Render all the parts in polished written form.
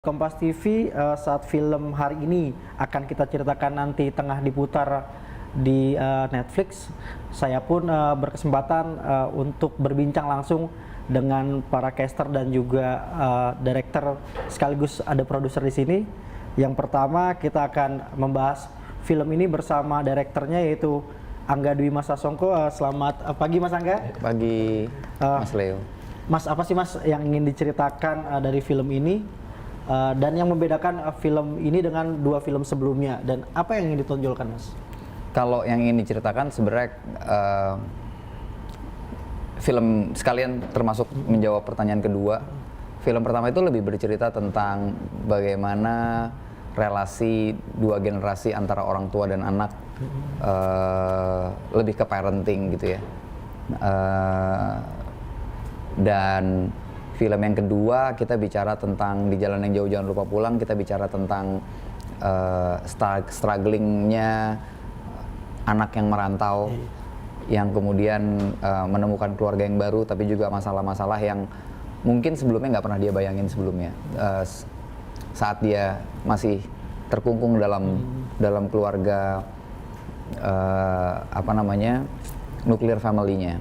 Kompas TV saat film hari ini akan kita ceritakan nanti tengah diputar di Netflix. Saya pun berkesempatan untuk berbincang langsung dengan para caster dan juga director sekaligus ada produser di sini. Yang pertama kita akan membahas film ini bersama direkturnya yaitu Angga Dwi Mas Sasongko. Selamat pagi Mas Angga. Pagi Mas Leo. Mas, apa sih Mas yang ingin diceritakan dari film ini? Dan yang membedakan film ini dengan dua film sebelumnya, dan apa yang ingin ditonjolkan, Mas? Kalau yang ingin diceritakan sebenarnya film sekalian termasuk menjawab pertanyaan kedua. Film pertama itu lebih bercerita tentang bagaimana relasi dua generasi antara orang tua dan anak, lebih ke parenting gitu ya. Dan film yang kedua kita bicara tentang Di Jalan Yang Jauh Jangan Lupa Pulang, kita bicara tentang strugglingnya anak yang merantau, yang kemudian menemukan keluarga yang baru, tapi juga masalah-masalah yang mungkin sebelumnya nggak pernah dia bayangin sebelumnya, saat dia masih terkungkung dalam keluarga nuclear family-nya.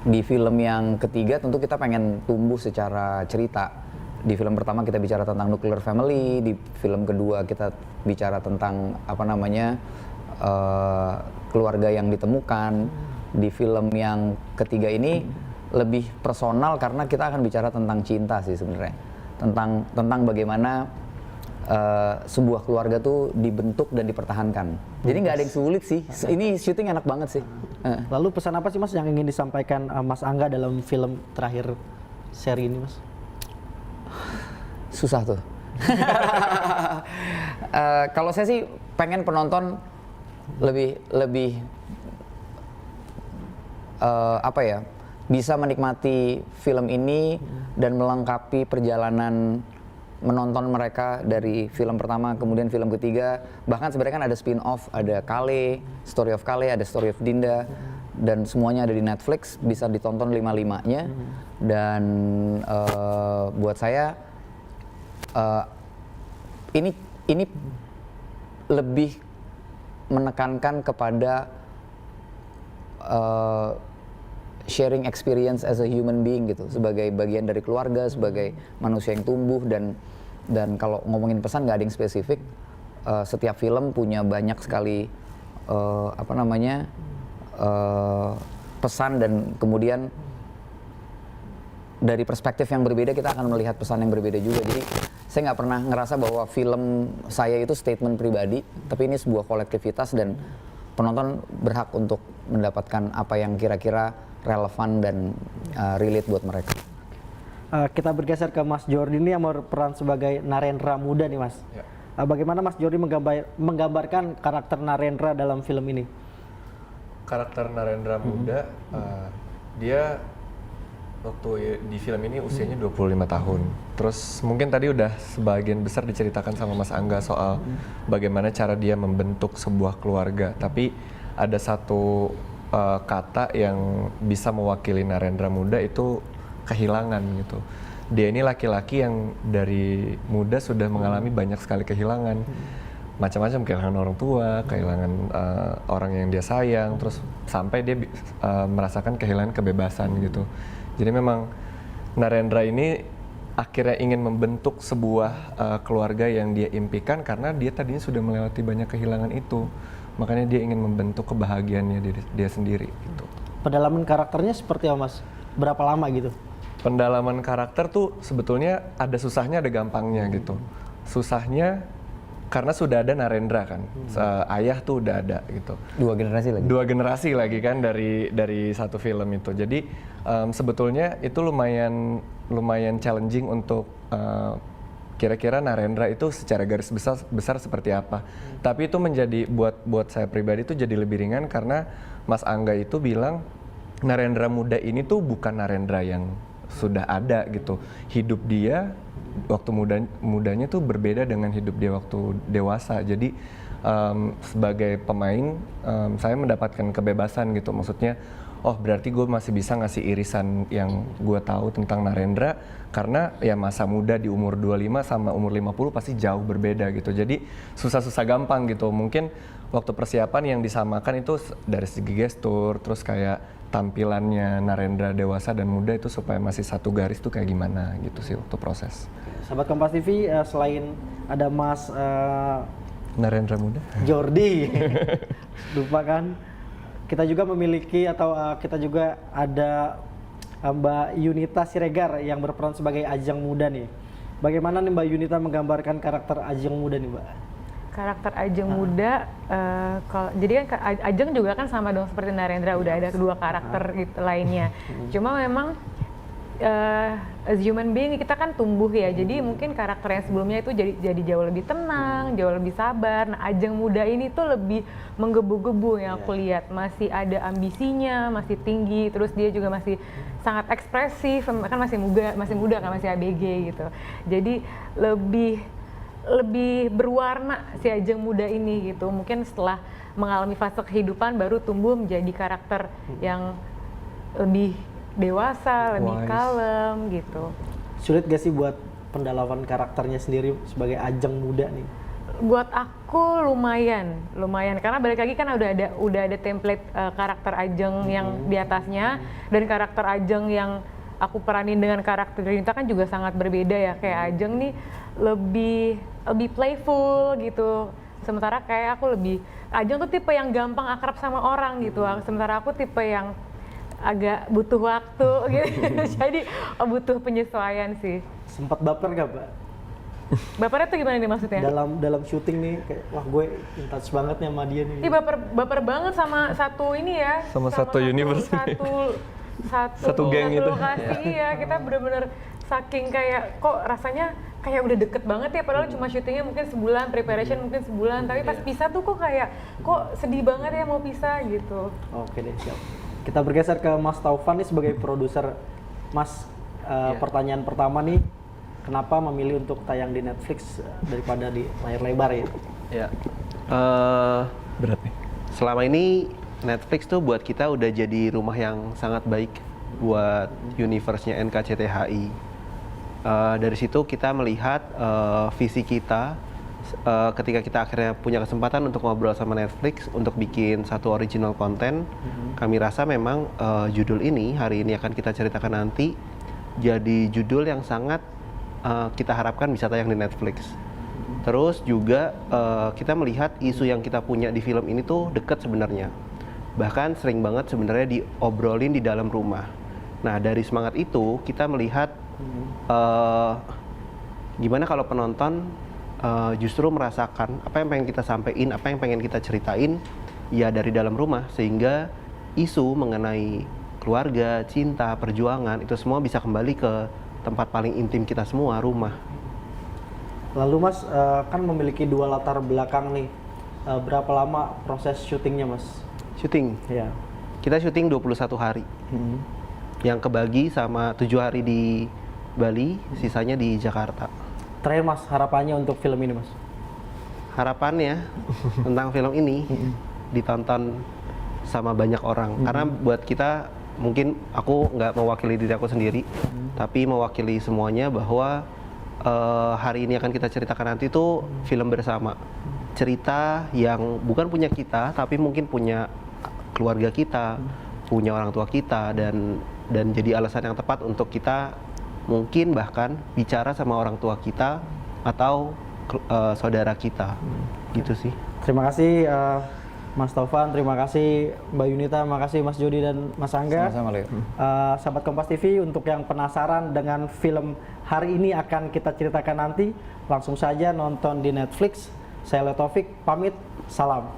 Di film yang ketiga tentu kita pengen tumbuh secara cerita. Di film pertama kita bicara tentang nuclear family, di film kedua kita bicara tentang keluarga yang ditemukan. Di film yang ketiga ini lebih personal karena kita akan bicara tentang cinta sih sebenarnya. Tentang bagaimana sebuah keluarga tuh dibentuk dan dipertahankan. Jadi nggak ada yang sulit sih. Ini syuting enak banget sih. Lalu pesan apa sih Mas yang ingin disampaikan Mas Angga dalam film terakhir seri ini, Mas? Susah tuh. Kalau saya sih pengen penonton lebih bisa menikmati film ini dan melengkapi perjalanan menonton mereka dari film pertama, kemudian film ketiga. Bahkan sebenarnya kan ada spin-off, ada Kale, Story of Kale, ada Story of Dinda, dan semuanya ada di Netflix, bisa ditonton 5-5-nya. Dan buat saya ini lebih menekankan kepada sharing experience as a human being gitu, sebagai bagian dari keluarga, sebagai manusia yang tumbuh. Dan kalau ngomongin pesan nggak ada yang spesifik, setiap film punya banyak sekali pesan, dan kemudian dari perspektif yang berbeda kita akan melihat pesan yang berbeda juga. Jadi saya nggak pernah ngerasa bahwa film saya itu statement pribadi, tapi ini sebuah kolektivitas dan penonton berhak untuk mendapatkan apa yang kira-kira relevan dan relate buat mereka. Kita bergeser ke Mas Jordi ini yang berperan sebagai Narendra muda nih, Mas. Ya. Bagaimana Mas Jordi menggambarkan karakter Narendra dalam film ini? Karakter Narendra muda, dia waktu di film ini usianya 25 tahun. Terus mungkin tadi udah sebagian besar diceritakan sama Mas Angga soal bagaimana cara dia membentuk sebuah keluarga. Tapi ada satu kata yang bisa mewakili Narendra muda, itu kehilangan gitu. Dia ini laki-laki yang dari muda sudah mengalami banyak sekali kehilangan. Macam-macam, kehilangan orang tua, kehilangan orang yang dia sayang, terus sampai dia merasakan kehilangan kebebasan gitu. Jadi memang Narendra ini akhirnya ingin membentuk sebuah keluarga yang dia impikan karena dia tadinya sudah melewati banyak kehilangan itu. Makanya dia ingin membentuk kebahagiaannya dia sendiri gitu. Pendalaman karakternya seperti apa, Mas? Berapa lama gitu? Pendalaman karakter tuh sebetulnya ada susahnya, ada gampangnya gitu. Susahnya karena sudah ada Narendra kan, ayah tuh udah ada gitu. Dua generasi lagi kan dari satu film itu. Jadi sebetulnya itu lumayan challenging untuk kira-kira Narendra itu secara garis besar seperti apa. Tapi itu menjadi buat saya pribadi itu jadi lebih ringan karena Mas Angga itu bilang Narendra muda ini tuh bukan Narendra yang sudah ada gitu. Hidup dia waktu mudanya tuh berbeda dengan hidup dia waktu dewasa. Jadi sebagai pemain saya mendapatkan kebebasan gitu. Maksudnya oh berarti gue masih bisa ngasih irisan yang gue tahu tentang Narendra, karena ya masa muda di umur 25 sama umur 50 pasti jauh berbeda gitu. Jadi susah-susah gampang gitu. Mungkin waktu persiapan yang disamakan itu dari segi gestur, terus kayak tampilannya Narendra dewasa dan muda itu supaya masih satu garis tuh kayak gimana gitu sih waktu proses. Sahabat Kompas TV, selain ada Mas Narendra muda? Jordi, lupa kan? Kita juga memiliki atau kita juga ada Mbak Yunita Siregar yang berperan sebagai Ajeng muda nih. Bagaimana nih Mbak Yunita menggambarkan karakter Ajeng muda nih Mbak? Karakter Ajeng muda, jadi kan Ajeng juga kan sama dong seperti Narendra, udah ada kedua karakter gitu lainnya. Cuma memang as human being kita kan tumbuh ya, jadi mungkin karakter yang sebelumnya itu jadi jauh lebih tenang, jauh lebih sabar. Nah Ajeng muda ini tuh lebih menggebu-gebu yang aku lihat, masih ada ambisinya, masih tinggi, terus dia juga masih sangat ekspresif, kan masih muda kan, masih ABG gitu. Jadi lebih berwarna si Ajeng muda ini gitu. Mungkin setelah mengalami fase kehidupan baru tumbuh menjadi karakter yang lebih dewasa, lebih kalem gitu. Sulit gak sih buat pendalaman karakternya sendiri sebagai Ajeng muda nih? Buat aku lumayan karena balik lagi kan udah ada template karakter Ajeng yang di atasnya, dan karakter Ajeng yang aku peranin dengan karakter Yunita kan juga sangat berbeda ya. Kayak Ajeng nih lebih playful gitu, sementara kayak aku Ajeng tuh tipe yang gampang akrab sama orang gitu, sementara aku tipe yang agak butuh waktu gitu. Jadi butuh penyesuaian sih. Sempat baper gak Mbak? Bapernya tuh gimana nih maksudnya? Dalam syuting nih kayak wah gue in touch banget nih sama dia nih. Iya baper banget sama satu ini ya. Sama satu universe. Satu geng itu. Lokasi ya, kita bener-bener saking kayak kok rasanya kayak udah deket banget ya, padahal cuma syutingnya mungkin sebulan, preparation mungkin sebulan, tapi pas pisah tuh kok kayak kok sedih banget ya mau pisah gitu. Oke deh, siap. Kita bergeser ke Mas Taufan nih sebagai produser. Mas, pertanyaan pertama nih, kenapa memilih untuk tayang di Netflix daripada di layar lebar ya? Ya. Berat nih. Selama ini Netflix tuh buat kita udah jadi rumah yang sangat baik buat universe-nya NKCTHI. Dari situ kita melihat visi kita ketika kita akhirnya punya kesempatan untuk ngobrol sama Netflix untuk bikin satu original konten. Kami rasa memang judul ini hari ini akan kita ceritakan nanti jadi judul yang sangat kita harapkan bisa tayang di Netflix. Terus juga kita melihat isu yang kita punya di film ini tuh dekat sebenarnya. Bahkan sering banget sebenarnya diobrolin di dalam rumah. Nah dari semangat itu kita melihat gimana kalau penonton justru merasakan apa yang pengen kita sampaikan, apa yang pengen kita ceritain ya dari dalam rumah, sehingga isu mengenai keluarga, cinta, perjuangan itu semua bisa kembali ke tempat paling intim kita semua, rumah. Lalu Mas kan memiliki dua latar belakang nih. Berapa lama proses syutingnya Mas? Syuting? Ya. Kita syuting 21 hari. Yang kebagi sama 7 hari di Bali, sisanya di Jakarta. Terakhir Mas, harapannya untuk film ini Mas? Harapannya tentang film ini ditonton sama banyak orang. Karena buat kita, mungkin aku nggak mewakili diri aku sendiri, tapi mewakili semuanya bahwa hari ini akan kita ceritakan nanti itu film bersama. Cerita yang bukan punya kita, tapi mungkin punya keluarga kita, punya orang tua kita, dan jadi alasan yang tepat untuk kita mungkin bahkan bicara sama orang tua kita atau saudara kita, gitu sih. Terima kasih Mas Taufan, terima kasih Mbak Yunita, terima kasih Mas Jody dan Mas Angga. Sama-sama Leo. Sahabat Kompas TV, untuk yang penasaran dengan film hari ini akan kita ceritakan nanti, langsung saja nonton di Netflix. Saya Leo Taufik, pamit, salam.